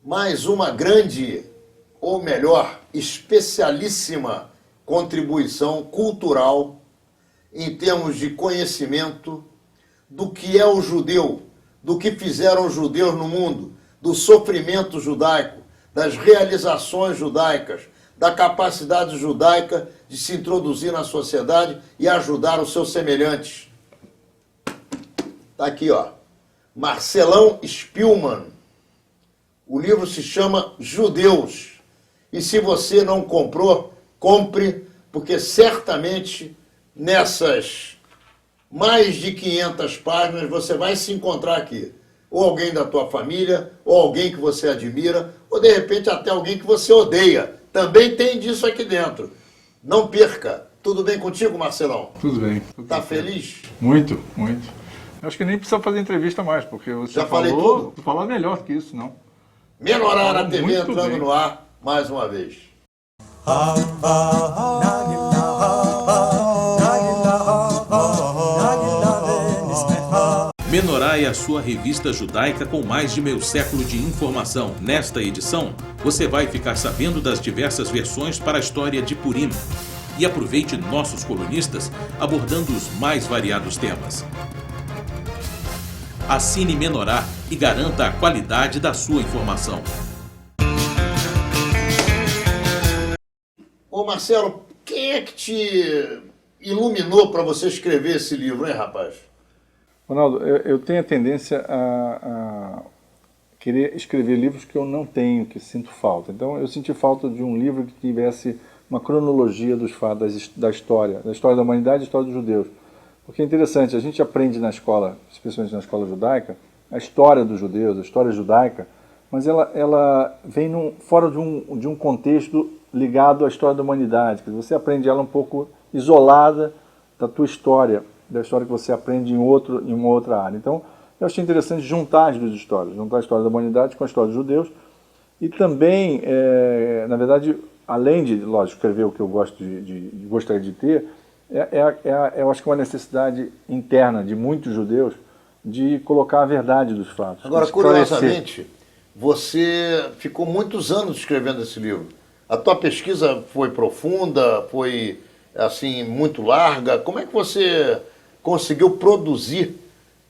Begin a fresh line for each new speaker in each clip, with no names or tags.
mais uma grande, ou melhor, especialíssima contribuição cultural em termos de conhecimento do que é o judeu, do que fizeram os judeus no mundo, do sofrimento judaico, das realizações judaicas, da capacidade judaica de se introduzir na sociedade e ajudar os seus semelhantes. Está aqui, ó. Marcelão Spillmann. O livro se chama Judeus. E se você não comprou, compre, porque certamente nessas mais de 500 páginas você vai se encontrar aqui. Ou alguém da tua família, ou alguém que você admira, ou de repente até alguém que você odeia. Também tem disso aqui dentro. Não perca. Tudo bem contigo, Marcelão?
Tudo bem.
Tá feliz?
Muito, muito. Eu acho que nem precisa fazer entrevista mais, porque você
Já falei tudo?
Tu falou melhor que isso, não?
Menorá na TV
Muito
entrando
bem.
no ar mais uma vez.
Menorá é a sua revista judaica com mais de meio século de informação. Nesta edição, você vai ficar sabendo das diversas versões para a história de Purim. E aproveite nossos colunistas abordando os mais variados temas. Assine Menorá e garanta a qualidade da sua informação.
Ô Marcelo, quem é que te iluminou para você escrever esse livro, hein, rapaz?
Ronaldo, eu tenho a tendência a querer escrever livros que eu não tenho, que sinto falta. Então eu senti falta de um livro que tivesse uma cronologia dos fatos, da história da humanidade e da história dos judeus. Porque é interessante, a gente aprende na escola, especialmente na escola judaica, a história dos judeus, a história judaica, mas ela vem fora de um contexto ligado à história da humanidade. Você aprende ela um pouco isolada da tua história, da história que você aprende em uma outra área. Então, eu achei interessante juntar as duas histórias, juntar a história da humanidade com a história dos judeus, e também, na verdade, além de, lógico, escrever o que eu gostaria de ter, eu acho que é uma necessidade interna de muitos judeus de colocar a verdade dos fatos.
Agora, curiosamente, você ficou muitos anos escrevendo esse livro. A tua pesquisa foi profunda, foi, assim, muito larga. Como é que você conseguiu produzir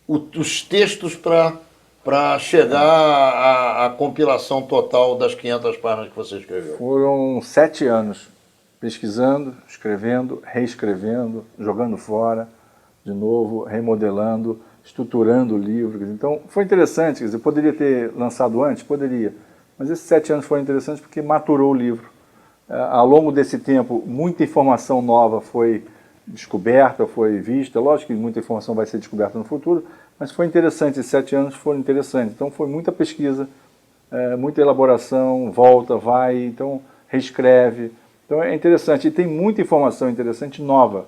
os textos para chegar à compilação total das 500 páginas que você escreveu?
Foram 7 anos pesquisando, escrevendo, reescrevendo, jogando fora, de novo, remodelando, estruturando o livro. Então, foi interessante, quer dizer, poderia ter lançado antes? Poderia. Mas esses 7 anos foram interessantes porque maturou o livro. Ao longo desse tempo, muita informação nova foi descoberta, foi vista. Lógico que muita informação vai ser descoberta no futuro, mas foi interessante, esses 7 anos foram interessantes. Então, foi muita pesquisa, muita elaboração, volta, vai, então reescreve. Então é interessante, e tem muita informação interessante nova,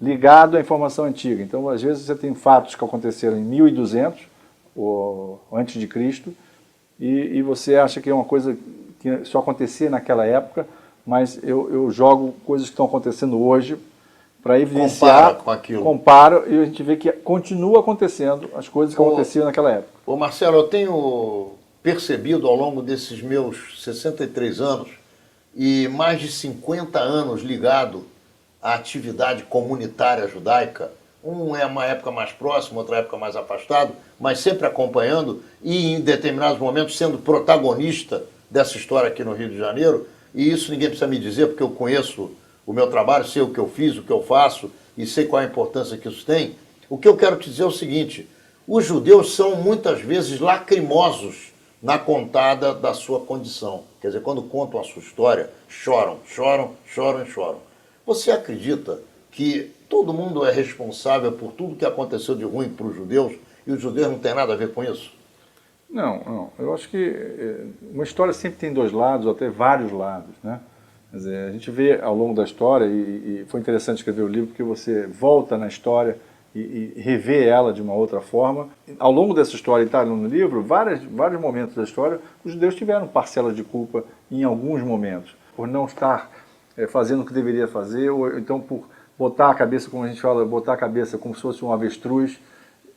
ligado à informação antiga. Então, às vezes, você tem fatos que aconteceram em 1200, ou antes de Cristo, e você acha que é uma coisa que só acontecia naquela época, mas eu jogo coisas que estão acontecendo hoje para evidenciar,
com aquilo.
Comparo, e a gente vê que continua acontecendo as coisas que aconteciam naquela época.
Ô Marcelo, eu tenho percebido ao longo desses meus 63 anos e mais de 50 anos ligado à atividade comunitária judaica, um é uma época mais próxima, outra época mais afastado, mas sempre acompanhando e em determinados momentos sendo protagonista dessa história aqui no Rio de Janeiro, e isso ninguém precisa me dizer porque eu conheço o meu trabalho, sei o que eu fiz, o que eu faço e sei qual a importância que isso tem. O que eu quero te dizer é o seguinte: os judeus são muitas vezes lacrimosos na contada da sua condição. Quer dizer, quando contam a sua história, choram, choram, choram e choram. Você acredita que todo mundo é responsável por tudo que aconteceu de ruim para os judeus e os judeus não têm nada a ver com isso?
Não. Eu acho que uma história sempre tem dois lados, ou até vários lados, né? Quer dizer, a gente vê ao longo da história, e foi interessante escrever o livro, porque você volta na história e revê ela de uma outra forma. Ao longo dessa história, e está no livro, vários momentos da história, os judeus tiveram parcela de culpa em alguns momentos, por não estar fazendo o que deveria fazer, ou então por botar a cabeça, como a gente fala, botar a cabeça como se fosse um avestruz,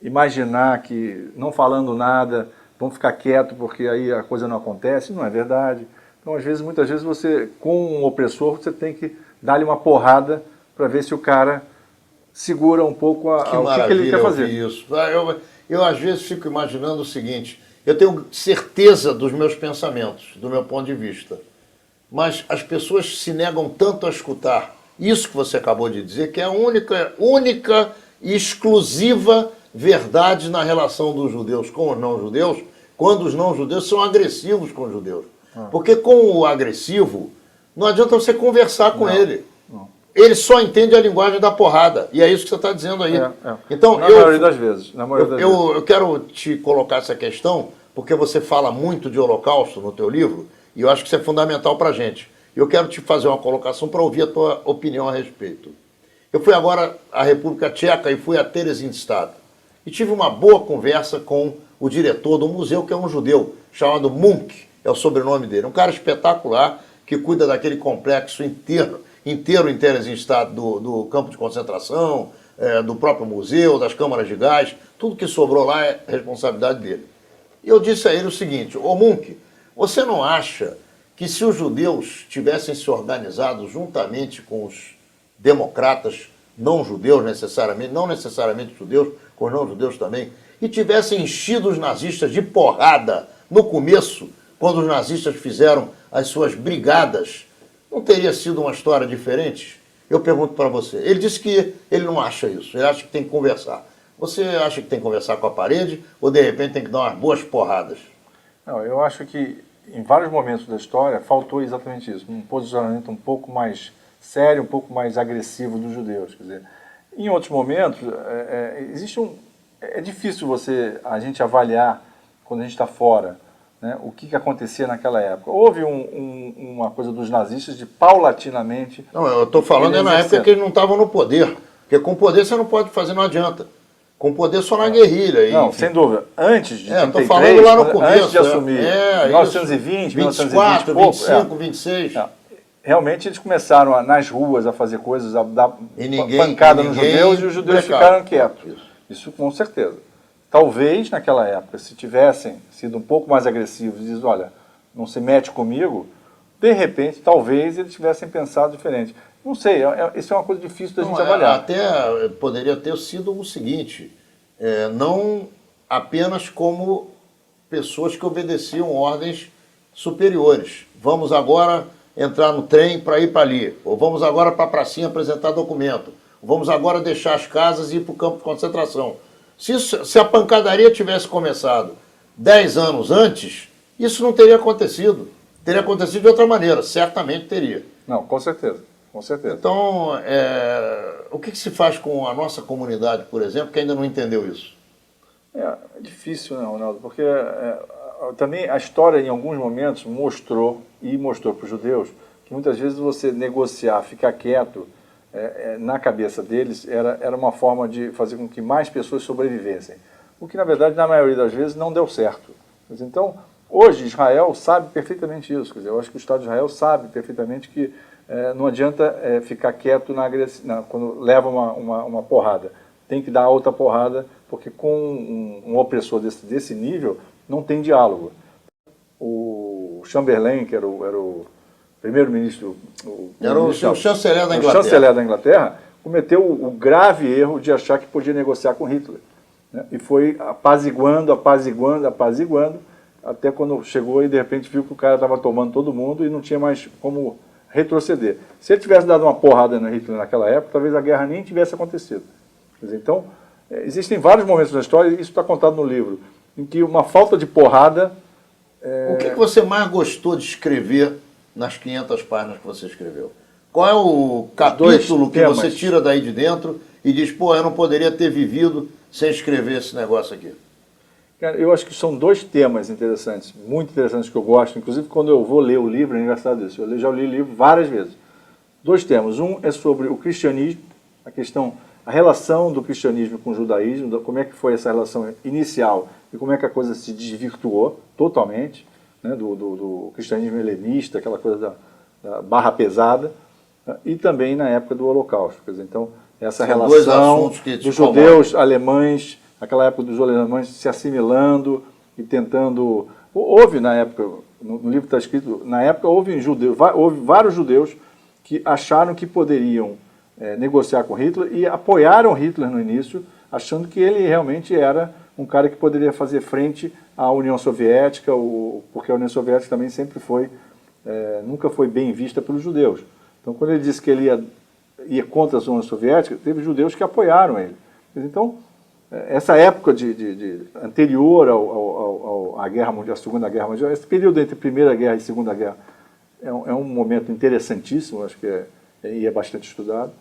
imaginar que, não falando nada, vamos ficar quieto porque aí a coisa não acontece. Não é verdade. Então, muitas vezes, você, com um opressor, você tem que dar-lhe uma porrada para ver se o cara segura um pouco o que ele quer fazer.
Isso. Eu, às vezes, fico imaginando o seguinte, eu tenho certeza dos meus pensamentos, do meu ponto de vista, mas as pessoas se negam tanto a escutar isso que você acabou de dizer, que é a única e exclusiva verdade na relação dos judeus com os não-judeus, quando os não-judeus são agressivos com os judeus. Porque com o agressivo, não adianta você conversar com ele.
Não.
Ele só entende a linguagem da porrada. E é isso que você está dizendo aí. Então,
na maioria das vezes.
Eu quero te colocar essa questão, porque você fala muito de Holocausto no teu livro, e eu acho que isso é fundamental para a gente. Eu quero te fazer uma colocação para ouvir a tua opinião a respeito. Eu fui agora à República Tcheca e fui a Theresienstadt. E tive uma boa conversa com o diretor do museu, que é um judeu, chamado Munk, é o sobrenome dele. Um cara espetacular, que cuida daquele complexo inteiro em Theresienstadt, do campo de concentração, do próprio museu, das câmaras de gás, tudo que sobrou lá é responsabilidade dele. E eu disse a ele o seguinte: ô Munk, você não acha que se os judeus tivessem se organizado juntamente com os democratas, não judeus necessariamente, não necessariamente judeus, com os não judeus também, e tivessem enchido os nazistas de porrada no começo, quando os nazistas fizeram as suas brigadas, não teria sido uma história diferente? Eu pergunto para você. Ele disse que ele não acha isso, ele acha que tem que conversar. Você acha que tem que conversar com a parede ou de repente tem que dar umas boas porradas?
Não, eu acho que em vários momentos da história faltou exatamente isso, um posicionamento um pouco mais sério, um pouco mais agressivo dos judeus. Quer dizer, em outros momentos, é difícil a gente avaliar quando a gente está fora, né, o que acontecia naquela época. Houve uma coisa dos nazistas de paulatinamente...
Não, eu estou falando na época que eles não estavam no poder, porque com poder você não pode fazer, não adianta. Com poder só na guerrilha.
Não, sem dúvida. Antes de 33,
estou falando lá no começo,
antes de assumir, 1920,
24, 25, 26...
Realmente eles começaram nas ruas a fazer coisas, a dar pancada nos judeus, e os judeus ficaram quietos. Isso com certeza. Talvez naquela época, se tivessem sido um pouco mais agressivos e dizem, olha, não se mete comigo, de repente, talvez eles tivessem pensado diferente. Não sei, isso é uma coisa difícil da gente avaliar.
Até poderia ter sido o seguinte, não apenas como pessoas que obedeciam ordens superiores. Vamos agora entrar no trem para ir para ali, ou vamos agora para a pracinha apresentar documento, ou vamos agora deixar as casas e ir para o campo de concentração. Se a pancadaria tivesse começado 10 anos antes, isso não teria acontecido. Teria acontecido de outra maneira, certamente teria.
Não, com certeza, com certeza.
Então, o que se faz com a nossa comunidade, por exemplo, que ainda não entendeu isso?
É difícil, né, Ronaldo, porque também a história, em alguns momentos, mostrou para os judeus que muitas vezes você negociar, ficar quieto, na cabeça deles, era uma forma de fazer com que mais pessoas sobrevivessem. O que, na verdade, na maioria das vezes, não deu certo. Então, hoje, Israel sabe perfeitamente isso. Quer dizer, eu acho que o Estado de Israel sabe perfeitamente que não adianta ficar quieto quando leva uma porrada. Tem que dar outra porrada, porque com um opressor desse nível, não tem diálogo. O Chamberlain, que era o primeiro-ministro...
Era o chanceler da Inglaterra.
O chanceler da Inglaterra cometeu o grave erro de achar que podia negociar com Hitler. Né? E foi apaziguando, até quando chegou e de repente viu que o cara estava tomando todo mundo e não tinha mais como retroceder. Se ele tivesse dado uma porrada no Hitler naquela época, talvez a guerra nem tivesse acontecido. Quer dizer, então, existem vários momentos na história, e isso está contado no livro, em que uma falta de porrada...
O que você mais gostou de escrever nas 500 páginas que você escreveu? Qual é o capítulo que você tira daí de dentro e diz, pô, eu não poderia ter vivido sem escrever esse negócio aqui?
Cara, eu acho que são dois temas interessantes, muito interessantes, que eu gosto. Inclusive, quando eu vou ler o livro, é engraçado isso, eu já li o livro várias vezes. Dois temas. Um é sobre o cristianismo, a relação do cristianismo com o judaísmo, como é que foi essa relação inicial e como é que a coisa se desvirtuou totalmente, né, do cristianismo helenista, aquela coisa da barra pesada, e também na época do Holocausto. Quer dizer, então, essa relação dos judeus alemães, aquela época dos alemães se assimilando e tentando... Houve na época, no livro está escrito, na época houve vários judeus que acharam que poderiam negociar com Hitler e apoiaram Hitler no início, achando que ele realmente era um cara que poderia fazer frente à União Soviética, porque a União Soviética também sempre foi, nunca foi bem vista pelos judeus. Então, quando ele disse que ele ia contra a União Soviética, teve judeus que apoiaram ele. Então, essa época anterior à Guerra Mundial, à Segunda Guerra Mundial, esse período entre Primeira Guerra e Segunda Guerra é um momento interessantíssimo, acho que é bastante estudado.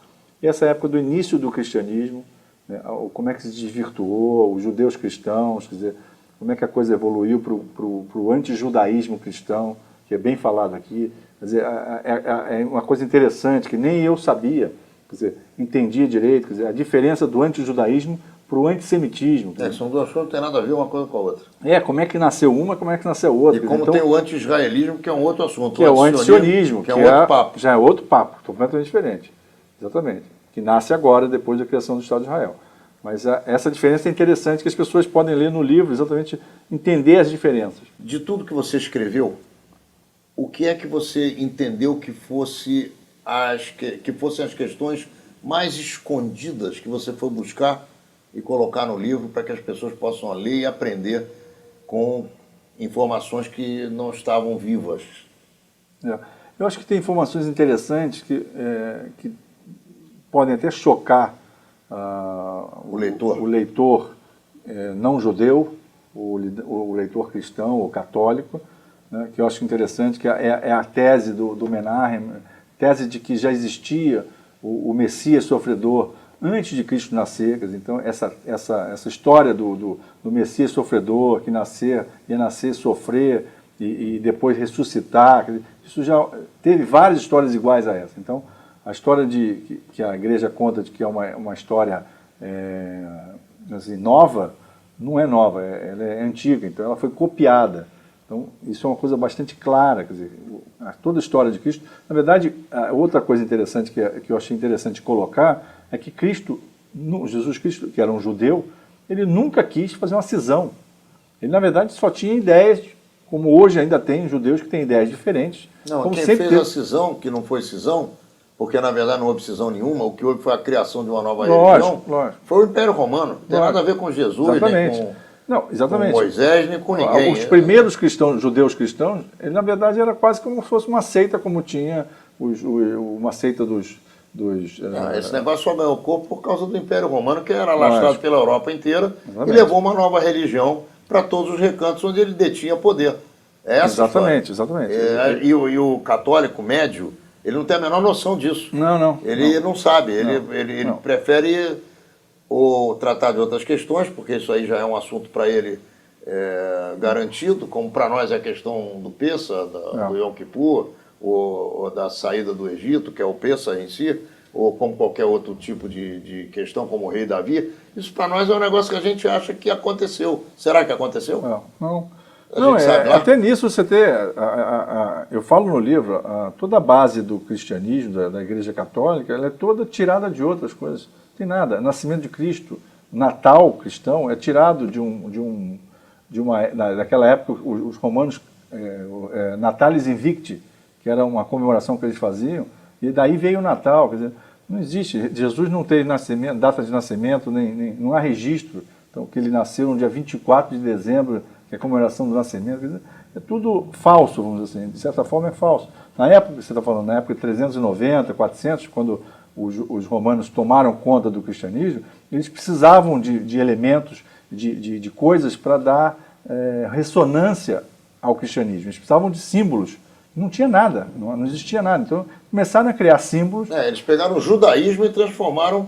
E essa época do início do cristianismo, né, como é que se desvirtuou, os judeus cristãos, quer dizer, como é que a coisa evoluiu para o antijudaísmo cristão, que é bem falado aqui. Quer dizer, é uma coisa interessante que nem eu sabia, quer dizer, entendia direito, quer dizer, a diferença do antijudaísmo para o antissemitismo.
São duas coisas, não tem nada a ver uma coisa com a outra.
Como é que nasceu uma, como é que nasceu outra.
E como
então,
tem o anti-israelismo, que é um outro assunto.
Que é o antisionismo,
que é outro papo.
Já é outro papo, completamente diferente. Exatamente. Que nasce agora, depois da criação do Estado de Israel. Mas essa diferença é interessante, que as pessoas podem ler no livro, exatamente entender as diferenças.
De tudo que você escreveu, o que é que você entendeu que fossem as questões mais escondidas que você foi buscar e colocar no livro para que as pessoas possam ler e aprender com informações que não estavam vivas?
Eu acho que tem informações interessantes que podem até chocar o leitor não judeu, o leitor cristão ou católico, né, que eu acho interessante, que é a tese do Menahem, tese de que já existia o Messias sofredor antes de Cristo nascer. Então essa história do Messias sofredor que ia nascer, sofrer e depois ressuscitar, isso já teve várias histórias iguais a essa. Então a história que a igreja conta de que é uma história assim, nova, não é nova, ela é antiga, então ela foi copiada. Então, isso é uma coisa bastante clara, quer dizer, toda a história de Cristo. Na verdade, outra coisa interessante que eu achei interessante colocar é que Jesus Cristo, que era um judeu, ele nunca quis fazer uma cisão. Ele, na verdade, só tinha ideias, como hoje ainda tem judeus que têm ideias diferentes.
Não, quem fez a cisão, que não foi cisão, porque na verdade não houve cisão nenhuma, o que houve foi a criação de uma nova religião, foi o Império Romano. Não tem nada a ver com Jesus,
exatamente.
Nem com Moisés, nem com ninguém.
Os primeiros judeus cristãos, ele na verdade era quase como se fosse uma seita, como tinha uma seita dos...
Esse negócio só ganhou corpo por causa do Império Romano, que era alastrado pela Europa inteira, e levou uma nova religião para todos os recantos onde ele detinha poder.
Exatamente.
E o católico médio, ele não tem a menor noção disso. Ele não sabe, ele prefere tratar de outras questões, porque isso aí já é um assunto para ele garantido, como para nós é a questão do Pessa, do Yom Kippur, ou da saída do Egito, que é o Pessa em si, ou como qualquer outro tipo de questão, como o rei Davi. Isso para nós é um negócio que a gente acha que aconteceu. Será que aconteceu?
Não, até nisso você tem, eu falo no livro, toda a base do cristianismo, da Igreja Católica, ela é toda tirada de outras coisas. Não tem nada. Nascimento de Cristo, Natal cristão, é tirado daquela época, os romanos, Natalis Invicti, que era uma comemoração que eles faziam, e daí veio o Natal. Quer dizer, não existe, Jesus não teve data de nascimento, não há registro, então, que ele nasceu no dia 24 de dezembro, que é a comemoração do nascimento. Quer dizer, é tudo falso, vamos dizer assim, de certa forma é falso. Na época que você está falando, na época de 390, 400, quando os romanos tomaram conta do cristianismo, eles precisavam de elementos, de coisas para dar ressonância ao cristianismo. Eles precisavam de símbolos. Não tinha nada, não existia nada. Então, começaram a criar símbolos.
Eles pegaram o judaísmo e transformaram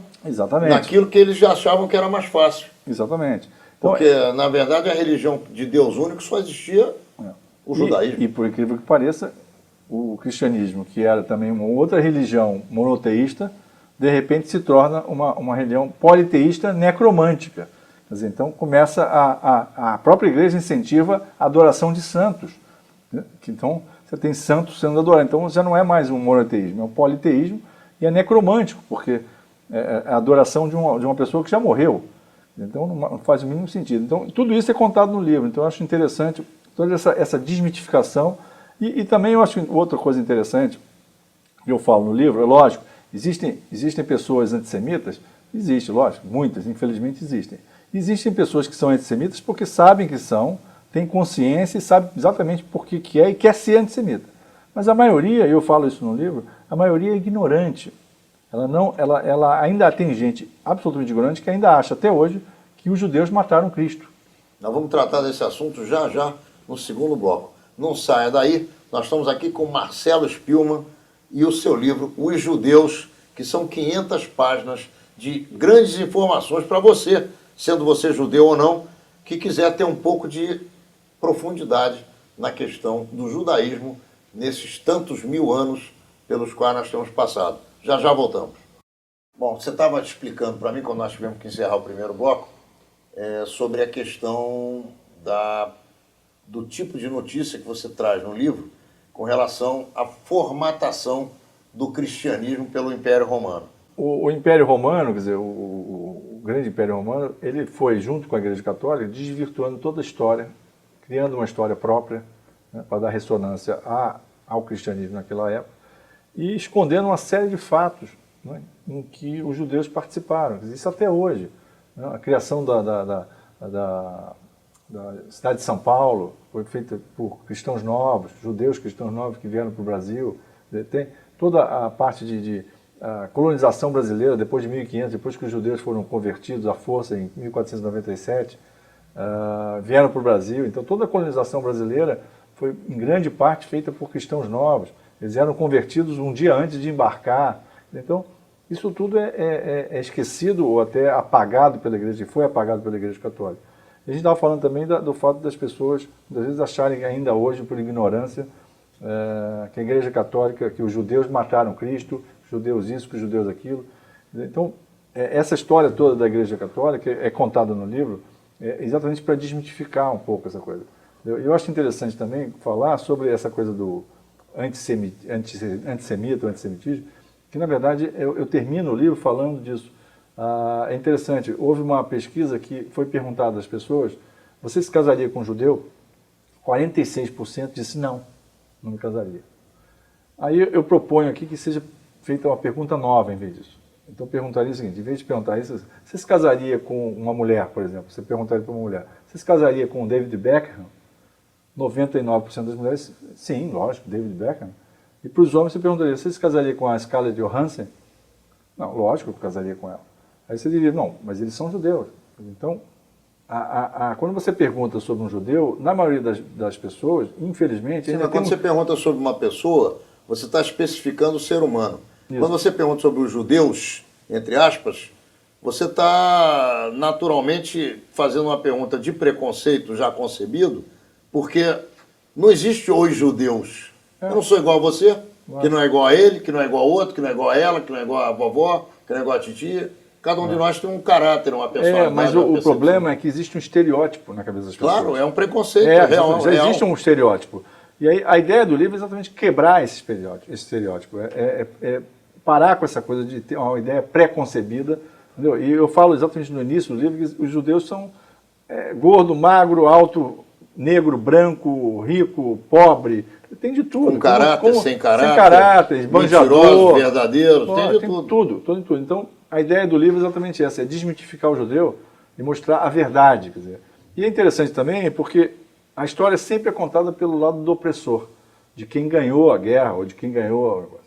naquilo que eles já achavam que era mais fácil.
Exatamente. Então,
porque, na verdade, a religião de Deus único só existia o judaísmo.
E, por incrível que pareça, o cristianismo, que era também uma outra religião monoteísta, de repente se torna uma religião politeísta necromântica. Quer dizer, então, começa a própria igreja incentiva a adoração de santos. Então, você tem santos sendo adorados. Então, já não é mais um monoteísmo, é um politeísmo e é necromântico, porque é a adoração de uma pessoa que já morreu. Então não faz o mínimo sentido. Então tudo isso é contado no livro, então eu acho interessante toda essa desmitificação. E também eu acho outra coisa interessante, que eu falo no livro, é lógico, existem pessoas antissemitas, existe, lógico, muitas, infelizmente existem. Existem pessoas que são antissemitas porque sabem que são, têm consciência e sabem exatamente por que é e quer ser antissemita. Mas a maioria, eu falo isso no livro, a maioria é ignorante. Ela ainda tem gente absolutamente ignorante que ainda acha até hoje que os judeus mataram Cristo.
Nós vamos tratar desse assunto já no segundo bloco. Não saia daí, nós estamos aqui com Marcelo Spielmann e o seu livro Os Judeus, que são 500 páginas de grandes informações para você, sendo você judeu ou não, que quiser ter um pouco de profundidade na questão do judaísmo nesses tantos mil anos pelos quais nós temos passado. Já voltamos. Bom, você estava explicando para mim, quando nós tivemos que encerrar o primeiro bloco, sobre a questão do tipo de notícia que você traz no livro com relação à formatação do cristianismo pelo Império Romano.
O Império Romano, quer dizer, o grande Império Romano, ele foi, junto com a Igreja Católica, desvirtuando toda a história, criando uma história própria, né, para dar ressonância ao cristianismo naquela época, e escondendo uma série de fatos, né, em que os judeus participaram. Isso até hoje. Né, a criação da cidade de São Paulo foi feita por cristãos novos, judeus cristãos novos que vieram para o Brasil. Tem toda a parte a colonização brasileira, depois de 1500, depois que os judeus foram convertidos à força em 1497, vieram para o Brasil. Então toda a colonização brasileira foi em grande parte feita por cristãos novos. Eles eram convertidos um dia antes de embarcar. Então isso tudo é esquecido ou até apagado pela Igreja, foi apagado pela Igreja Católica. A gente estava falando também do fato das pessoas, às vezes, acharem ainda hoje, por ignorância, que a Igreja Católica, que os judeus mataram Cristo, os judeus isso, que os judeus aquilo. Então, essa história toda da Igreja Católica é contada no livro exatamente para desmitificar um pouco essa coisa. Eu acho interessante também falar sobre essa coisa do antissemita, o antissemitismo, que, na verdade, eu termino o livro falando disso. É interessante, houve uma pesquisa que foi perguntada às pessoas, você se casaria com um judeu? 46% disse não me casaria. Aí eu proponho aqui que seja feita uma pergunta nova em vez disso. Então eu perguntaria o seguinte, em vez de perguntar isso, você se casaria com uma mulher, por exemplo, você perguntaria para uma mulher, você se casaria com o David Beckham? 99% das mulheres, sim, lógico, David Beckham. E para os homens você perguntaria, você se casaria com a Scarlett Johansson? Não, lógico que eu casaria com ela. Aí você diria, não, mas eles são judeus. Então, quando você pergunta sobre um judeu, na maioria das pessoas, infelizmente...
Sim, quando você pergunta sobre uma pessoa, você está especificando o ser humano. Isso. Quando você pergunta sobre os judeus, entre aspas, você está naturalmente fazendo uma pergunta de preconceito já concebido, porque não existe os judeus. Eu não sou igual a você, que não é igual a ele, que não é igual a outro, que não é igual a ela, que não é igual a vovó, que não é igual a titia. Cada um de nós tem um caráter, uma personalidade.
Mas o problema é que existe um estereótipo na cabeça das pessoas.
Claro, é um preconceito real.
Já existe um estereótipo. E aí a ideia do livro é exatamente quebrar esse estereótipo. Parar com essa coisa de ter uma ideia pré-concebida. Entendeu? E eu falo exatamente no início do livro que os judeus são gordo, magro, alto, negro, branco, rico, pobre. Tem de tudo.
Com caráter, sem caráter.
Sem caráter, esbanjador.
Mentirosos, verdadeiros, tem de tudo.
Tudo. Então, a ideia do livro é exatamente essa, é desmitificar o judeu e mostrar a verdade. Quer dizer. E é interessante também porque a história sempre é contada pelo lado do opressor, de quem ganhou a guerra ou de quem ganhou...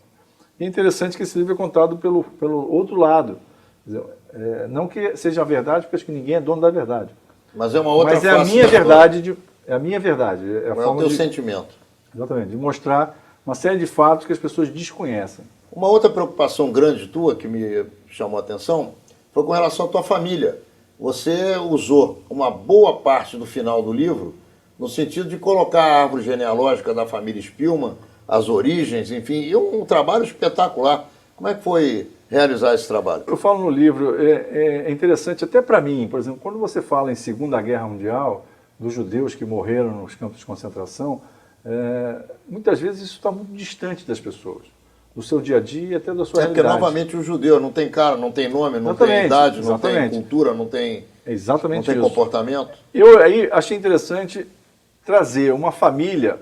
E é interessante que esse livro é contado pelo outro lado. Quer dizer, não que seja a verdade, porque acho que ninguém é dono da verdade.
Mas é uma outra
face. Mas é a minha verdade. É a minha verdade.
É o teu sentimento.
Exatamente, de mostrar uma série de fatos que as pessoas desconhecem.
Uma outra preocupação grande tua, que me chamou a atenção, foi com relação à tua família. Você usou uma boa parte do final do livro no sentido de colocar a árvore genealógica da família Spielmann, as origens, enfim, e um trabalho espetacular. Como é que foi realizar esse trabalho?
Eu falo no livro, é interessante até para mim, por exemplo, quando você fala em Segunda Guerra Mundial, dos judeus que morreram nos campos de concentração, muitas vezes isso está muito distante das pessoas, do seu dia a dia e até da sua realidade.
Porque novamente o judeu não tem cara, não tem nome, não tem idade, não tem cultura, não tem
É
Não
exatamente
tem
isso.
comportamento?
Eu aí achei interessante trazer uma família,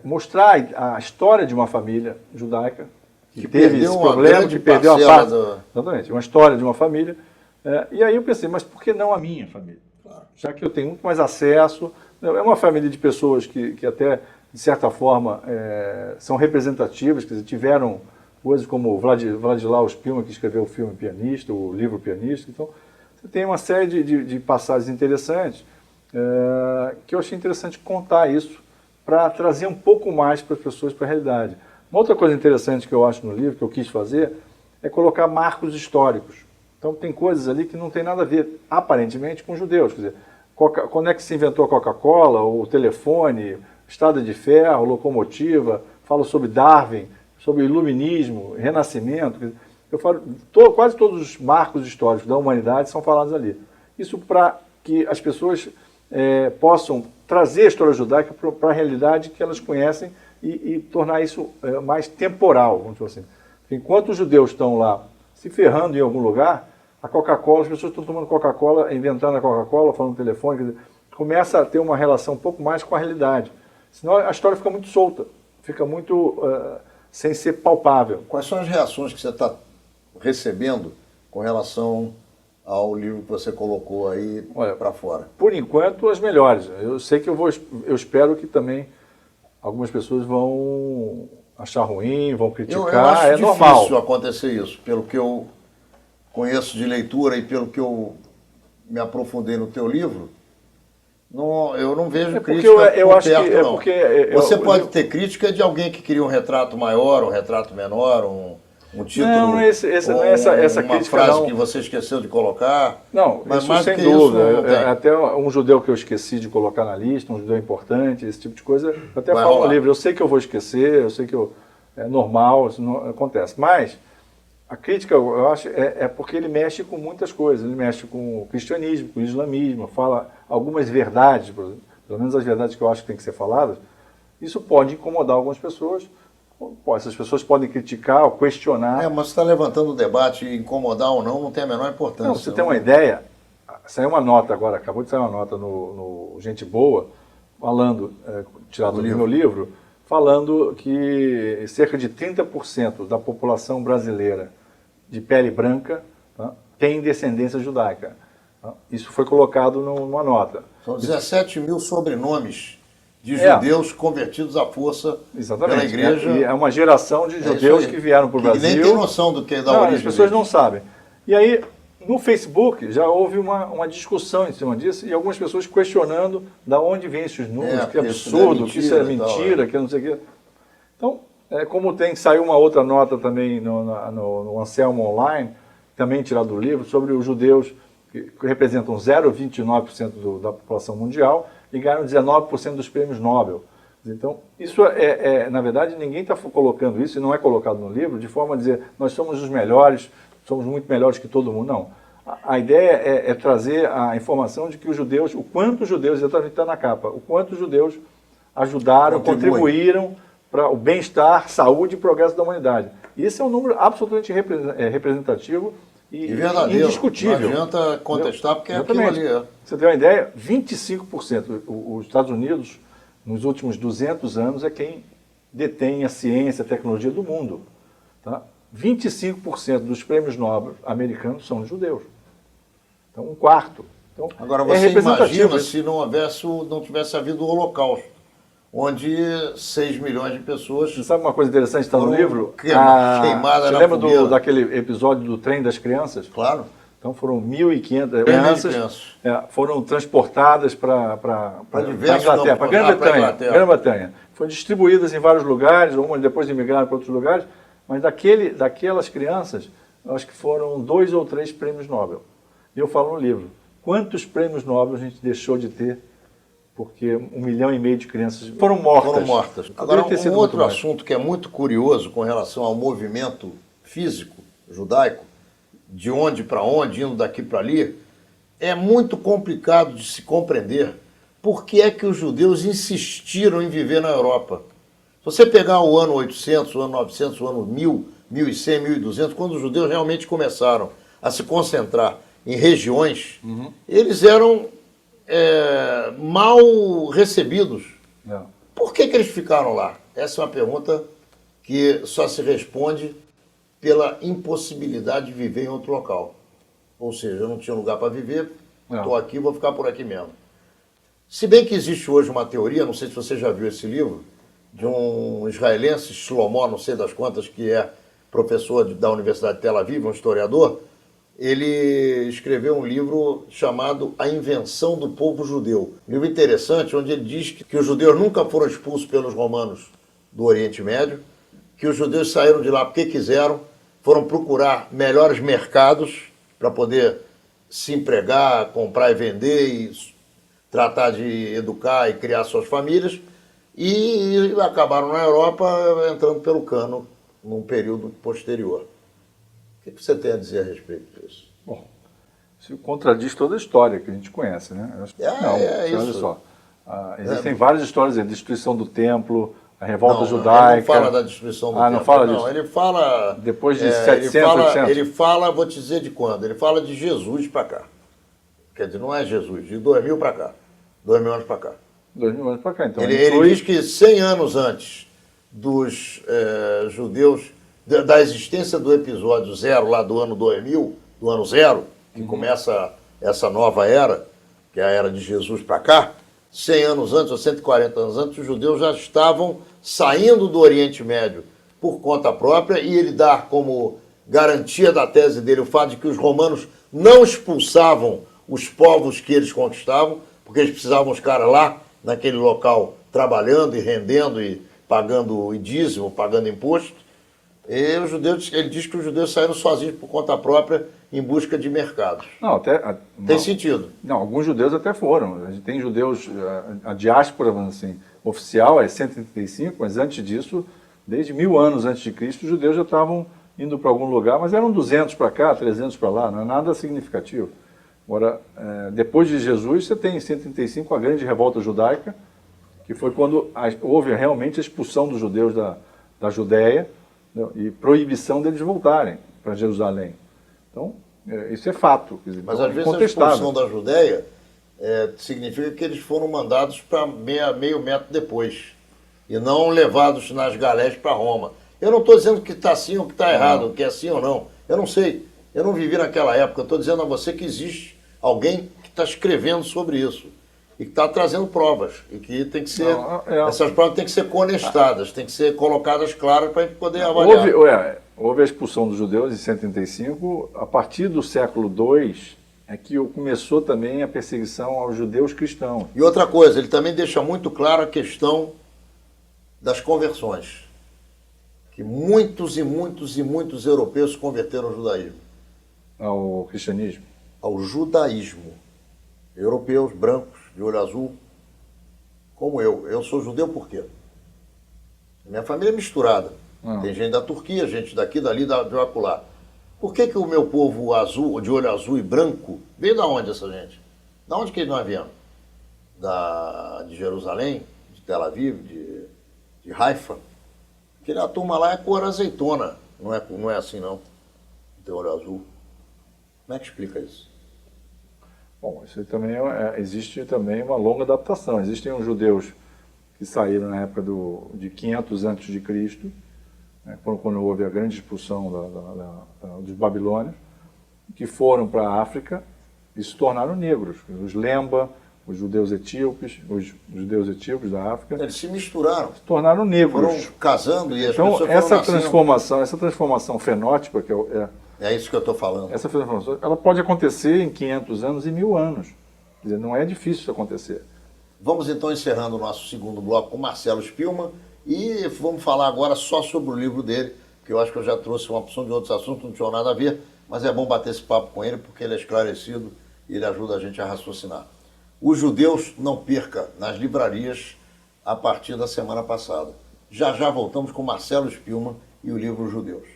mostrar a história de uma família judaica que teve
perdeu
esse
uma
problema,
grande
que perdeu a
parcela
parte.
do-
Exatamente, uma história de uma família. E aí eu pensei, mas por que não a minha família? Já que eu tenho muito mais acesso, é uma família de pessoas que até, de certa forma, são representativas, quer dizer, tiveram coisas como o Władysław Szpilman, que escreveu o filme Pianista, o livro Pianista. Então, você tem uma série de passagens interessantes, que eu achei interessante contar isso, para trazer um pouco mais para as pessoas para a realidade. Uma outra coisa interessante que eu acho no livro, que eu quis fazer, é colocar marcos históricos. Então tem coisas ali que não tem nada a ver, aparentemente, com judeus. Quer dizer, quando é que se inventou a Coca-Cola, o telefone, estrada de ferro, locomotiva, falo sobre Darwin, sobre iluminismo, renascimento. Quer dizer, eu falo, quase todos os marcos históricos da humanidade são falados ali. Isso para que as pessoas possam trazer a história judaica para a realidade que elas conhecem e tornar isso mais temporal, vamos dizer assim. Enquanto os judeus estão lá se ferrando em algum lugar, a Coca-Cola, as pessoas estão tomando Coca-Cola, inventando a Coca-Cola, falando no telefone, quer dizer, começa a ter uma relação um pouco mais com a realidade. Senão a história fica muito solta, fica muito sem ser palpável.
Quais são as reações que você está recebendo com relação ao livro que você colocou aí para fora?
Por enquanto, as melhores. Eu sei que eu espero que também algumas pessoas vão achar ruim, vão criticar,
eu acho
é
difícil
normal.
acontecer isso, pelo que eu conheço de leitura e pelo que eu me aprofundei no teu livro. Eu não vejo crítica
eu
por
acho
perto,
que
não. Você pode ter crítica de alguém que queria um retrato maior, um retrato menor, um título,
não é essa
uma
crítica,
frase
não.
que você esqueceu de colocar.
Não,
mas
isso
mais
sem
que
dúvida.
isso, não tem.
Até um judeu que eu esqueci de colocar na lista, um judeu importante, esse tipo de coisa, eu até
Vai
falo
rolar.
no livro, eu sei que eu vou esquecer, eu sei que é normal, isso não acontece. Mas a crítica, eu acho, é porque ele mexe com muitas coisas. Ele mexe com o cristianismo, com o islamismo, fala algumas verdades, pelo menos as verdades que eu acho que tem que ser faladas. Isso pode incomodar algumas pessoas. Essas pessoas podem criticar ou questionar.
Mas você está levantando o debate, incomodar ou não tem a menor importância.
Não, você tem uma ideia, saiu uma nota agora, acabou de sair uma nota no Gente Boa, falando, tirado do meu livro, falando que cerca de 30% da população brasileira de pele branca, tá, tem descendência judaica. Tá? Isso foi colocado numa nota.
São 17 mil sobrenomes de judeus convertidos à força pela igreja.
E é uma geração de judeus que vieram para o Brasil.
Nem tem noção da origem.
As pessoas não sabem. E aí, no Facebook, já houve uma discussão em cima disso e algumas pessoas questionando de onde vêm esses números, que absurdo, que isso é mentira, que não sei o quê. Então, como saiu uma outra nota também no Anselmo Online, também tirado do livro, sobre os judeus que representam 0,29% da população mundial e ganharam 19% dos prêmios Nobel. Então, isso na verdade, ninguém está colocando isso, e não é colocado no livro, de forma a dizer, nós somos os melhores, somos muito melhores que todo mundo. Não. A ideia é trazer a informação de que os judeus, o quanto os judeus, exatamente está na capa, o quanto os judeus ajudaram, contribuíram para o bem-estar, saúde e progresso da humanidade. Isso é um número absolutamente representativo e
verdadeiro.
Indiscutível.
Não adianta contestar, porque
exatamente.
Aquilo ali.
Você tem uma ideia? 25%. Os Estados Unidos, nos últimos 200 anos, é quem detém a ciência, a tecnologia do mundo. Tá? 25% dos prêmios Nobel americanos são de judeus. Então, um quarto. Então,
agora, você imagina se não tivesse havido o Holocausto, onde 6 milhões de pessoas...
Você sabe uma coisa interessante que está no livro?
Queimada
Você lembra daquele episódio do trem das crianças?
Claro.
Então foram 1.500 crianças foram transportadas para Inglaterra, para Grã-Bretanha. Foram distribuídas em vários lugares, algumas depois imigraram para outros lugares, mas daquelas crianças, acho que foram 2 ou 3 prêmios Nobel. E eu falo no livro, quantos prêmios Nobel a gente deixou de ter porque 1,5 milhão de crianças foram mortas.
Agora, um outro assunto que é muito curioso com relação ao movimento físico judaico, de onde para onde, indo daqui para ali, é muito complicado de se compreender por que é que os judeus insistiram em viver na Europa. Se você pegar o ano 800, o ano 900, o ano 1000, 1100, 1200, quando os judeus realmente começaram a se concentrar em regiões, eles eram mal recebidos.
Não.
Por que eles ficaram lá? Essa é uma pergunta que só se responde pela impossibilidade de viver em outro local. Ou seja, eu não tinha lugar para viver, estou aqui, vou ficar por aqui mesmo. Se bem que existe hoje uma teoria, não sei se você já viu esse livro, de um israelense, Shlomo, não sei das quantas, que é professor da Universidade de Tel Aviv, um historiador. Ele escreveu um livro chamado A Invenção do Povo Judeu. Um livro interessante, onde ele diz que os judeus nunca foram expulsos pelos romanos do Oriente Médio, que os judeus saíram de lá porque quiseram, foram procurar melhores mercados para poder se empregar, comprar e vender e tratar de educar e criar suas famílias, e acabaram na Europa entrando pelo cano num período posterior. O que você tem a dizer a respeito disso?
Bom, isso contradiz toda a história que a gente conhece, né?
Isso.
Olha só. Existem várias histórias, a destruição do templo, a revolta judaica.
Ele não fala da destruição do templo.
Não fala disso.
Não, ele fala...
Depois de 700, 800?
Ele fala, vou te dizer de quando, ele fala de Jesus para cá. Quer dizer, não é Jesus, de 2000 para cá. 2000 anos para cá.
2000 anos para cá, então.
Ele diz que 100 anos antes dos judeus, da existência do episódio zero, lá do ano 2000, do ano zero, que começa essa nova era, que é a era de Jesus para cá, 100 anos antes, ou 140 anos antes, os judeus já estavam saindo do Oriente Médio por conta própria, e ele dá como garantia da tese dele o fato de que os romanos não expulsavam os povos que eles conquistavam, porque eles precisavam os caras lá, naquele local, trabalhando e rendendo e pagando dízimo, pagando imposto. E os judeus, ele diz que os judeus saíram sozinhos por conta própria em busca de mercados. Tem sentido.
Não, alguns judeus até foram. A gente tem judeus, a diáspora, assim, oficial é 135, mas antes disso, desde 1000 anos antes de Cristo, os judeus já estavam indo para algum lugar, mas eram 200 para cá, 300 para lá, não é nada significativo. Agora, depois de Jesus, você tem em 135 a grande revolta judaica, que foi quando houve realmente a expulsão dos judeus da Judéia, né, e proibição deles voltarem para Jerusalém. Então, isso é fato. Quer dizer,
mas
então,
às vezes a expulsão da Judéia significa que eles foram mandados para meio metro depois, e não levados nas galés para Roma. Eu não estou dizendo que está assim ou que está errado, que é assim ou não. Eu não sei. Eu não vivi naquela época. Eu estou dizendo a você que existe alguém que está escrevendo sobre isso e que está trazendo provas, e que tem que ser, essas provas têm que ser conestadas, têm que ser colocadas claras para a gente poder avaliar.
Houve a expulsão dos judeus em 135, a partir do século II é que começou também a perseguição aos judeus cristãos.
E outra coisa, ele também deixa muito claro a questão das conversões, que muitos e muitos e muitos europeus se converteram ao judaísmo.
Ao cristianismo?
Ao judaísmo. Europeus, brancos, de olho azul, como eu. Eu sou judeu por quê? Minha família é misturada. Tem gente da Turquia, gente daqui, dali, de acolá. Por que o meu povo azul, de olho azul e branco, veio da onde essa gente? Da onde que nós viemos? De Jerusalém, de Tel Aviv, de Haifa. Aquela turma lá é cor azeitona. Não é assim, não. Tem olho azul. Como é que explica isso?
Bom, isso também existe também uma longa adaptação. Existem os judeus que saíram na época de 500 a.C., né, quando houve a grande expulsão dos babilônios, que foram para a África e se tornaram negros. Os Lemba, os judeus etíopes, da África.
Eles se misturaram.
Se tornaram negros.
Foram casando e as
então,
pessoas
essa transformação fenótipa, que
é isso que eu estou falando.
Essa transformação, ela pode acontecer em 500 anos e 1000 anos. Quer dizer, não é difícil isso acontecer.
Vamos então encerrando o nosso segundo bloco com Marcelo Spillmann e vamos falar agora só sobre o livro dele, que eu acho que eu já trouxe uma opção de outros assuntos, não tinha nada a ver, mas é bom bater esse papo com ele porque ele é esclarecido e ele ajuda a gente a raciocinar. Os Judeus Não Perca, nas livrarias, a partir da semana passada. Já voltamos com Marcelo Spillmann e o livro Os Judeus.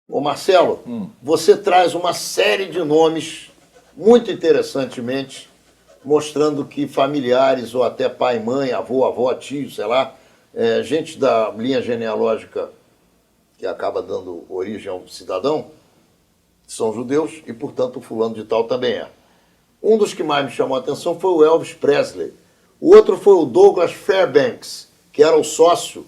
Ô Marcelo, você traz uma série de nomes, muito interessantemente, mostrando que familiares, ou até pai, mãe, avó, tio, sei lá, gente da linha genealógica que acaba dando origem ao cidadão, são judeus e, portanto, o fulano de tal também é. Um dos que mais me chamou a atenção foi o Elvis Presley. O outro foi o Douglas Fairbanks, que era o sócio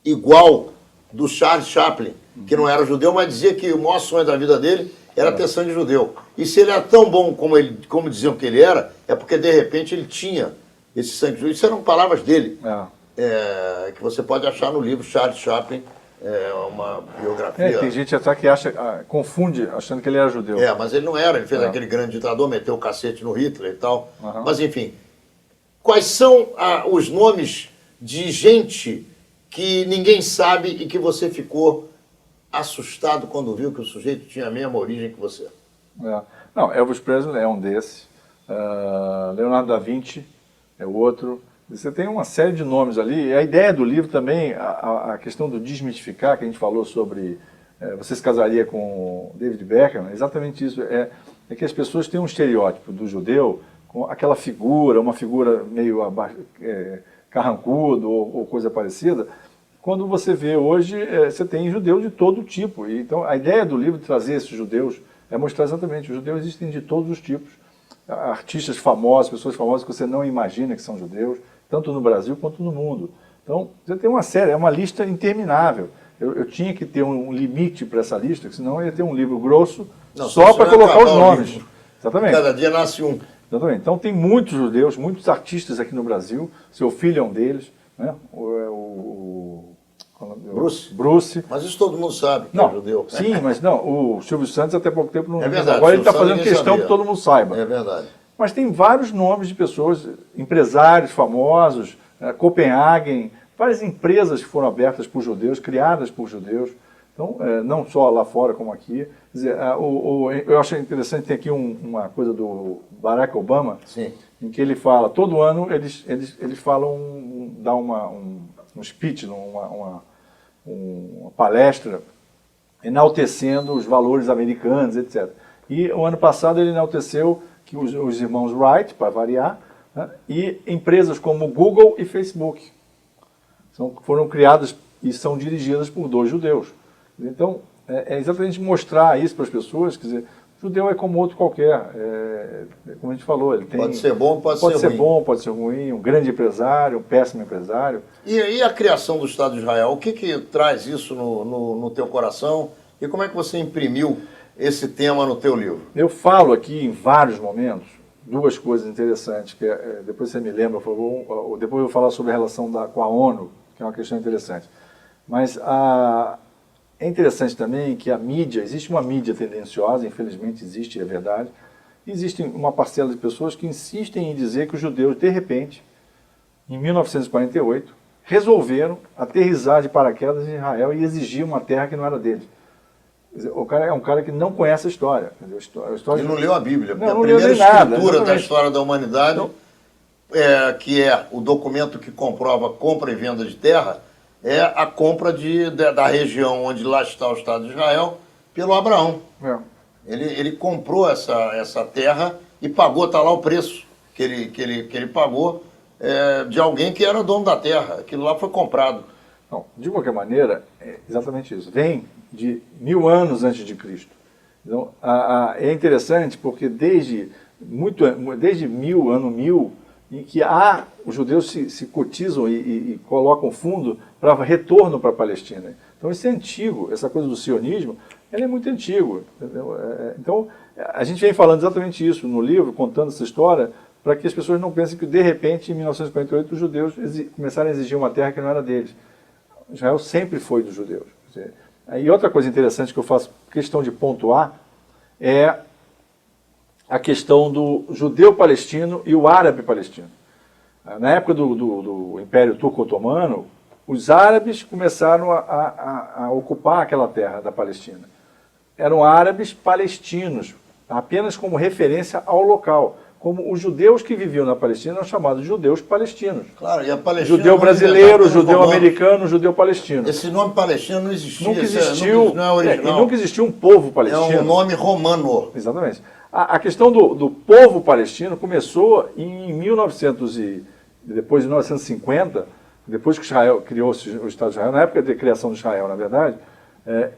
igual do Charles Chaplin, que não era judeu, mas dizia que o maior sonho da vida dele era ter sangue judeu. E se ele era tão bom como diziam que ele era, é porque, de repente, ele tinha esse sangue judeu. Isso eram palavras dele, que você pode achar no livro Charles Chaplin, uma biografia.
Tem gente até que confunde, achando que ele era judeu.
Mas ele não era, ele fez aquele grande ditador, meteu o cacete no Hitler e tal. Mas, enfim, quais são os nomes de gente que ninguém sabe e que você ficou assustado quando viu que o sujeito tinha a mesma origem que você?
Não, Elvis Presley é um desses. Leonardo da Vinci é o outro. Você tem uma série de nomes ali. E a ideia do livro também, a questão do desmitificar, que a gente falou sobre você se casaria com David Beckham, é exatamente isso. É que as pessoas têm um estereótipo do judeu com aquela figura, uma figura meio carrancudo ou coisa parecida. Quando você vê hoje, você tem judeus de todo tipo. E, então, a ideia do livro de trazer esses judeus é mostrar exatamente, os judeus existem de todos os tipos. Artistas famosos, pessoas famosas que você não imagina que são judeus, tanto no Brasil quanto no mundo. Então, você tem uma série, é uma lista interminável. Eu tinha que ter um limite para essa lista, senão eu ia ter um livro grosso só para colocar os nomes. Exatamente.
Cada dia nasce um.
Exatamente. Então, tem muitos judeus, muitos artistas aqui no Brasil. Seu filho é um deles, né? Bruce.
Mas isso todo mundo sabe que é judeu.
Sim, mas não, o Silvio Santos até pouco tempo não...
É verdade.
Agora ele está fazendo questão que todo mundo saiba.
É verdade.
Mas tem vários nomes de pessoas, empresários famosos, Copenhagen, várias empresas que foram abertas por judeus, criadas por judeus. Então, não só lá fora como aqui. Quer dizer, eu acho interessante, tem aqui uma coisa do Barack Obama,
sim,
em que ele fala, todo ano eles falam, dá um speech, uma palestra enaltecendo os valores americanos, etc. E o ano passado ele enalteceu que os irmãos Wright, para variar, né, e empresas como Google e Facebook foram criadas e são dirigidas por 2 judeus. Então, é exatamente mostrar isso para as pessoas, quer dizer, judeu é como outro qualquer, como a gente falou, ele tem...
Pode ser bom, pode ser ruim.
Pode ser bom, pode ser ruim, um grande empresário, um péssimo empresário.
E a criação do Estado de Israel, o que traz isso no teu coração? E como é que você imprimiu esse tema no teu livro?
Eu falo aqui em vários momentos 2 coisas interessantes, que depois você me lembra, por favor, depois eu vou falar sobre a relação com a ONU, que é uma questão interessante. Mas é interessante também que a mídia, existe uma mídia tendenciosa, infelizmente existe, é verdade, e existe uma parcela de pessoas que insistem em dizer que os judeus, de repente, em 1948, resolveram aterrissar de paraquedas em Israel e exigir uma terra que não era deles. O cara é um cara que não conhece a história.
Ele não leu a Bíblia, porque
não
a primeira
nada,
escritura da história da humanidade, que é o documento que comprova compra e venda de terra, é a compra da região onde lá está o Estado de Israel pelo Abraão. Ele comprou essa terra e pagou, está lá o preço que ele pagou de alguém que era dono da terra. Aquilo lá foi comprado.
Não, de qualquer maneira, é exatamente isso. Vem de 1000 anos antes de Cristo. Então, é interessante porque desde 1000, ano 1000, em que os judeus se cotizam e colocam fundo para retorno para a Palestina. Então isso é antigo, essa coisa do sionismo, ele é muito antigo. Entendeu? Então a gente vem falando exatamente isso no livro, contando essa história, para que as pessoas não pensem que de repente, em 1948, os judeus começaram a exigir uma terra que não era deles. Israel sempre foi dos judeus. E outra coisa interessante que eu faço questão de pontuar é a questão do judeu palestino e o árabe palestino. Na época do Império Turco-Otomano, os árabes começaram a ocupar aquela terra da Palestina. Eram árabes palestinos, apenas como referência ao local. Como os judeus que viviam na Palestina eram chamados de judeus palestinos.
Claro, e a Palestina...
Judeu brasileiro, judeu americano, judeu palestino.
Esse nome palestino não existia.
Nunca existiu,
não é original.
E nunca existiu um povo palestino.
É um nome romano.
Exatamente. A questão do povo palestino começou em 1900 e depois de 1950, depois que Israel criou o Estado de Israel, na época de criação de Israel, na verdade,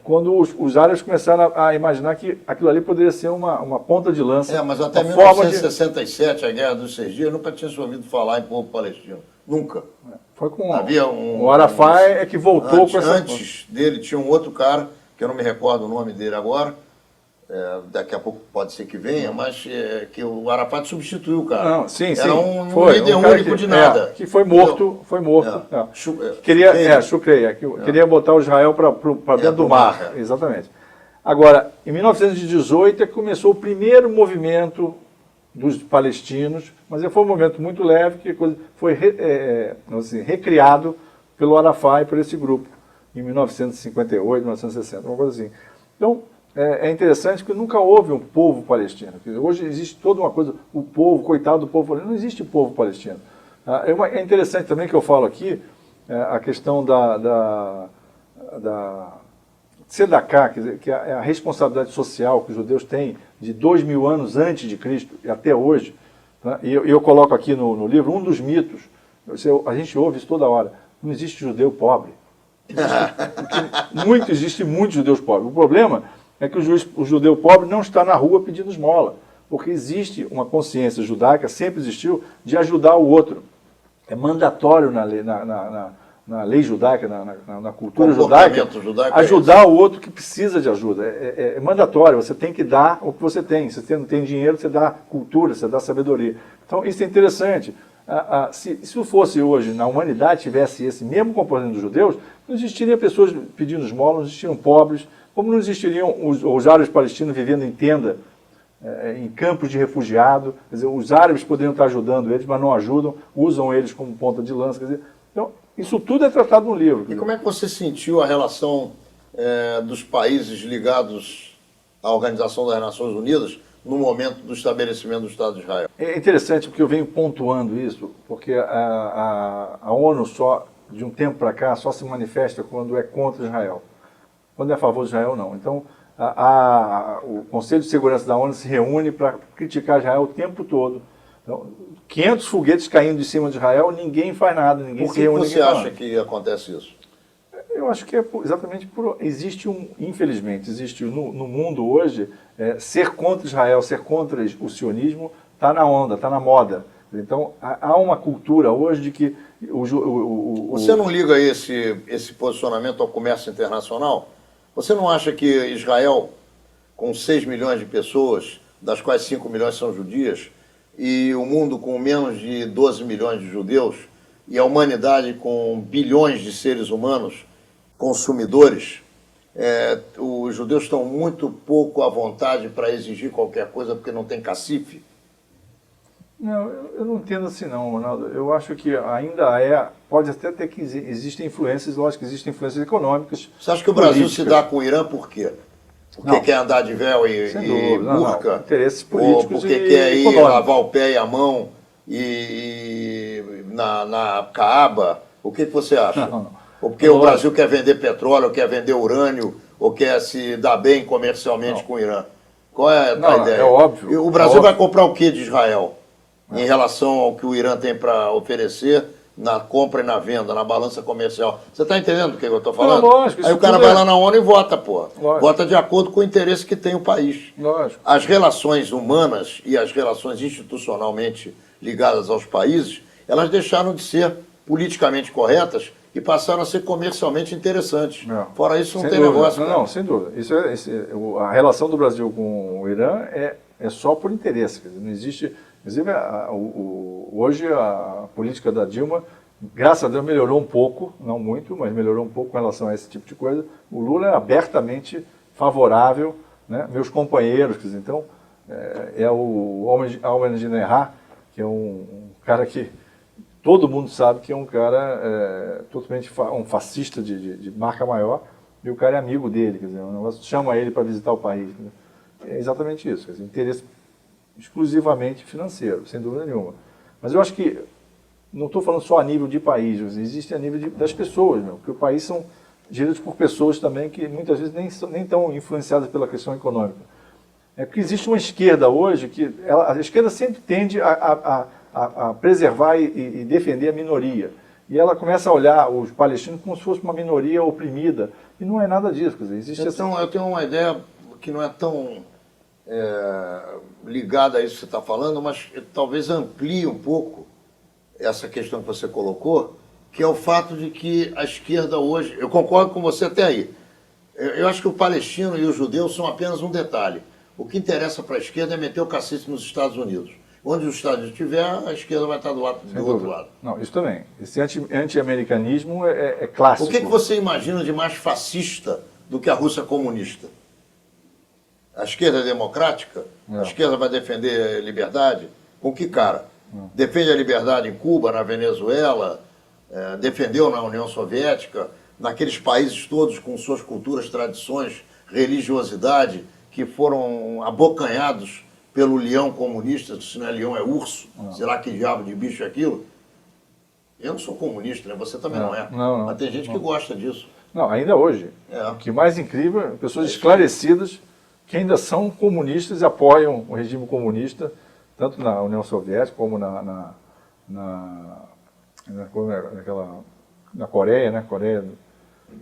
quando os árabes começaram a imaginar que aquilo ali poderia ser uma ponta de lança.
Mas até
uma forma
1967, a Guerra dos 6 Dias, nunca tinha se ouvido falar em povo palestino. Nunca.
Foi com
Havia
o Arafat que voltou com essa...
Antes dele tinha um outro cara, que eu não me recordo o nome dele agora, daqui a pouco pode ser que venha, mas que o Arafat substituiu o cara.
Não, sim,
Era um
foi,
líder único de nada.
Que foi morto, queria botar o Israel para dentro do mar. Exatamente. Agora, em 1918 é que começou o primeiro movimento dos palestinos, mas foi um movimento muito leve que foi recriado pelo Arafat e por esse grupo, em 1958, 1960, uma coisa assim. Então, é interessante que nunca houve um povo palestino. Hoje existe toda uma coisa, o povo, coitado do povo palestino, não existe povo palestino. É interessante também que eu falo aqui, a questão da Tzedakah, quer dizer, que é a responsabilidade social que os judeus têm de 2000 anos antes de Cristo e até hoje. Né? E eu coloco aqui no livro um dos mitos, a gente ouve isso toda hora, não existe judeu pobre. Existe muitos judeus pobres. O problema é que o judeu pobre não está na rua pedindo esmola, porque existe uma consciência judaica, sempre existiu, de ajudar o outro. É mandatório na lei judaica, na cultura judaica, ajudar o outro que precisa de ajuda. É mandatório, você tem que dar o que você tem. Se você não tem dinheiro, você dá cultura, você dá sabedoria. Então, isso é interessante. Se isso fosse hoje, na humanidade, tivesse esse mesmo comportamento dos judeus, não existiriam pessoas pedindo esmola, não existiriam pobres, como não existiriam os árabes palestinos vivendo em tenda, em campos de refugiado. Quer dizer, os árabes poderiam estar ajudando eles, mas não ajudam, usam eles como ponta de lança. Quer dizer, então, isso tudo é tratado no livro.
E como é que você sentiu a relação dos países ligados à Organização das Nações Unidas no momento do estabelecimento do Estado de Israel?
É interessante porque eu venho pontuando isso, porque a ONU só, de um tempo para cá, só se manifesta quando é contra Israel. Quando é a favor de Israel, não. Então, o Conselho de Segurança da ONU se reúne para criticar Israel o tempo todo. Então, 500 foguetes caindo de cima de Israel, ninguém faz nada, ninguém se reúne.
Por que você acha que acontece isso?
Eu acho que é exatamente infelizmente, existe no mundo hoje, ser contra Israel, ser contra o sionismo, está na onda, está na moda. Então, há uma cultura hoje de que...
Você não liga esse posicionamento ao comércio internacional? Você não acha que Israel, com 6 milhões de pessoas, das quais 5 milhões são judias, e o mundo com menos de 12 milhões de judeus, e a humanidade com bilhões de seres humanos, consumidores, os judeus estão muito pouco à vontade para exigir qualquer coisa porque não tem cacife?
Não, eu não entendo assim não, Ronaldo. Eu acho que ainda pode até ter que existem influências, lógico que existem influências econômicas.
Você acha que o Brasil se dá com o Irã por quê? Porque quer andar de véu e burca?
Interesses políticos.
Ou porque quer ir lavar o pé e a mão na Caaba? O que você acha?
Não.
Ou porque o Brasil quer vender petróleo, ou quer vender urânio, ou quer se dar bem comercialmente com o Irã? Qual é a ideia?
É óbvio.
E o Brasil vai comprar o que de Israel? Em relação ao que o Irã tem para oferecer na compra e na venda, na balança comercial. Você está entendendo o que eu estou falando?
Não, lógico.
Aí o cara vai lá na ONU e vota, pô.
Lógico.
Vota de acordo com o interesse que tem o país.
Lógico.
As relações humanas e as relações institucionalmente ligadas aos países, elas deixaram de ser politicamente corretas e passaram a ser comercialmente interessantes.
Não.
Fora isso, não
Sem
tem
dúvida.
negócio.
Não, sem dúvida. A relação do Brasil com o Irã é só por interesse. Quer dizer, não existe... Inclusive, hoje a política da Dilma, graças a Deus, melhorou um pouco, não muito, mas melhorou um pouco com relação a esse tipo de coisa. O Lula é abertamente favorável, né? Meus companheiros, quer dizer, então, o Almen Ginerar, que é um cara que todo mundo sabe que é um cara totalmente um fascista de marca maior, e o cara é amigo dele, quer dizer, o negócio chama ele para visitar o país. Né? É exatamente isso, quer dizer, interesse exclusivamente financeiro, sem dúvida nenhuma. Mas eu acho que, não estou falando só a nível de país, existe a nível das pessoas, porque o país são geridos por pessoas também que muitas vezes nem estão influenciadas pela questão econômica. É porque existe uma esquerda hoje que a esquerda sempre tende a preservar e defender a minoria. E ela começa a olhar os palestinos como se fosse uma minoria oprimida. E não é nada disso. Quer dizer, existe
então, eu tenho uma ideia que não é tão ligada a isso que você está falando, mas talvez amplie um pouco essa questão que você colocou, que é o fato de que a esquerda hoje... Eu concordo com você até aí. Eu acho que o palestino e o judeu são apenas um detalhe. O que interessa para a esquerda é meter o cacete nos Estados Unidos. Onde os Estados Unidos estiver, a esquerda vai estar do outro lado.
Não, isso também. Esse anti-americanismo é clássico.
O que você imagina de mais fascista do que a Rússia comunista? A esquerda é democrática? A esquerda vai defender a liberdade? Com que cara? Defende a liberdade em Cuba, na Venezuela, defendeu na União Soviética, naqueles países todos com suas culturas, tradições, religiosidade, que foram abocanhados pelo leão comunista, se não é leão é urso, sei lá que diabo de bicho é aquilo. Eu não sou comunista, né? Você também não é.
Não,
mas tem gente que gosta disso.
Não, ainda hoje. O que mais incrível é pessoas esclarecidas que ainda são comunistas e apoiam o regime comunista, tanto na União Soviética como na Coreia, né? Coreia.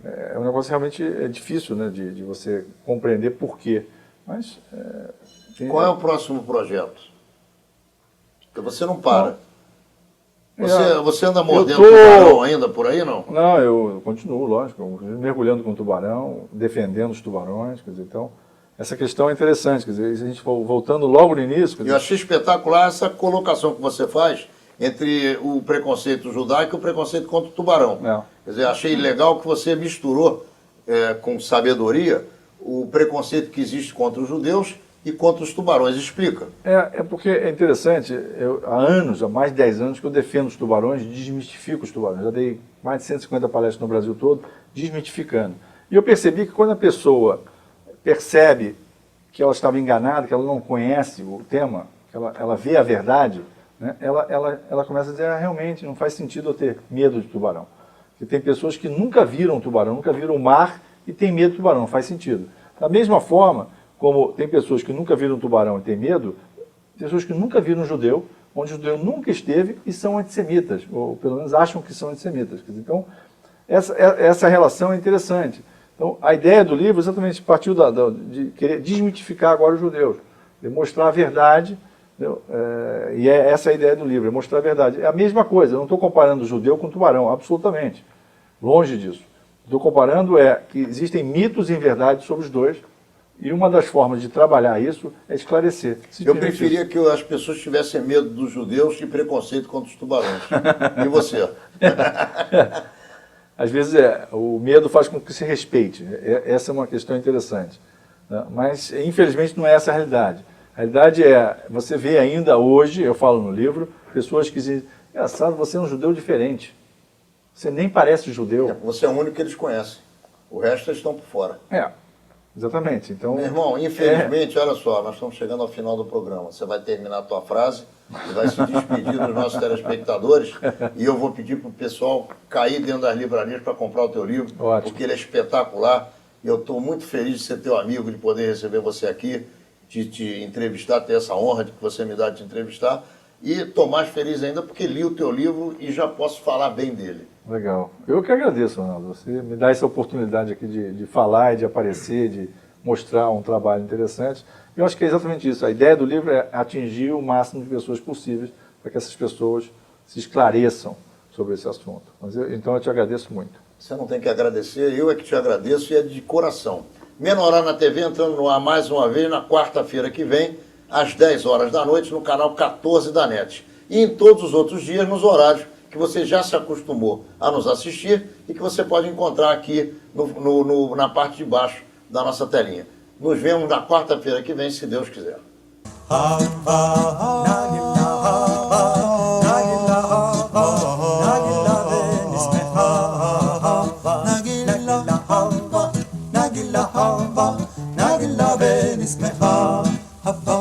É um negócio realmente difícil, né, de você compreender por quê. Mas,
qual é o próximo projeto? Porque você não para. Você anda mordendo tubarão ainda por aí, não?
Não, eu continuo, lógico, mergulhando com o tubarão, defendendo os tubarões, quer dizer, então, essa questão é interessante, quer dizer, a gente voltando logo no início...
Eu achei espetacular essa colocação que você faz entre o preconceito judaico e o preconceito contra o tubarão. Quer dizer, achei legal que você misturou com sabedoria o preconceito que existe contra os judeus e contra os tubarões. Explica.
É porque é interessante, há anos, há mais de 10 anos que eu defendo os tubarões, desmistifico os tubarões. Já dei mais de 150 palestras no Brasil todo, desmitificando. E eu percebi que quando a pessoa percebe que ela estava enganada, que ela não conhece o tema, que ela vê a verdade, né, ela começa a dizer, realmente não faz sentido eu ter medo de tubarão. Porque tem pessoas que nunca viram um tubarão, nunca viram o mar e tem medo de tubarão, não faz sentido. Da mesma forma, como tem pessoas que nunca viram um tubarão e tem medo, pessoas que nunca viram um judeu, onde o judeu nunca esteve e são antissemitas, ou pelo menos acham que são antissemitas. Então, essa relação é interessante. Então, a ideia do livro exatamente partiu de querer desmitificar agora os judeus, de mostrar a verdade, e essa é a ideia do livro, é mostrar a verdade. É a mesma coisa, eu não estou comparando o judeu com o tubarão, absolutamente, longe disso. Estou comparando que existem mitos e verdades sobre os dois, e uma das formas de trabalhar isso é esclarecer.
Eu preferia que as pessoas tivessem medo dos judeus e preconceito contra os tubarões. E você?
Às vezes o medo faz com que se respeite. Essa é uma questão interessante. Né? Mas, infelizmente, não é essa a realidade. A realidade você vê ainda hoje, eu falo no livro, pessoas que dizem, engraçado, você é um judeu diferente. Você nem parece judeu.
Você é o único que eles conhecem. O resto eles estão por fora.
Exatamente. Então,
meu irmão, infelizmente, olha só, nós estamos chegando ao final do programa. Você vai terminar a tua frase e vai se despedir dos nossos telespectadores. E eu vou pedir para o pessoal cair dentro das livrarias para comprar o teu livro, porque ele é espetacular. E eu estou muito feliz de ser teu amigo, de poder receber você aqui, de te entrevistar, ter essa honra de que você me dá de te entrevistar. E estou mais feliz ainda porque li o teu livro e já posso falar bem dele.
Legal. Eu que agradeço, Ronaldo. Você me dá essa oportunidade aqui de falar e de aparecer, de mostrar um trabalho interessante. Eu acho que é exatamente isso. A ideia do livro é atingir o máximo de pessoas possíveis para que essas pessoas se esclareçam sobre esse assunto. Então eu te agradeço muito.
Você não tem que agradecer, eu é que te agradeço e é de coração. Menorá na TV entrando no ar mais uma vez na quarta-feira que vem, às 10 horas da noite, no canal 14 da NET. E em todos os outros dias, nos horários que você já se acostumou a nos assistir e que você pode encontrar aqui na parte de baixo da nossa telinha. Nos vemos na quarta-feira que vem, se Deus quiser.
Hava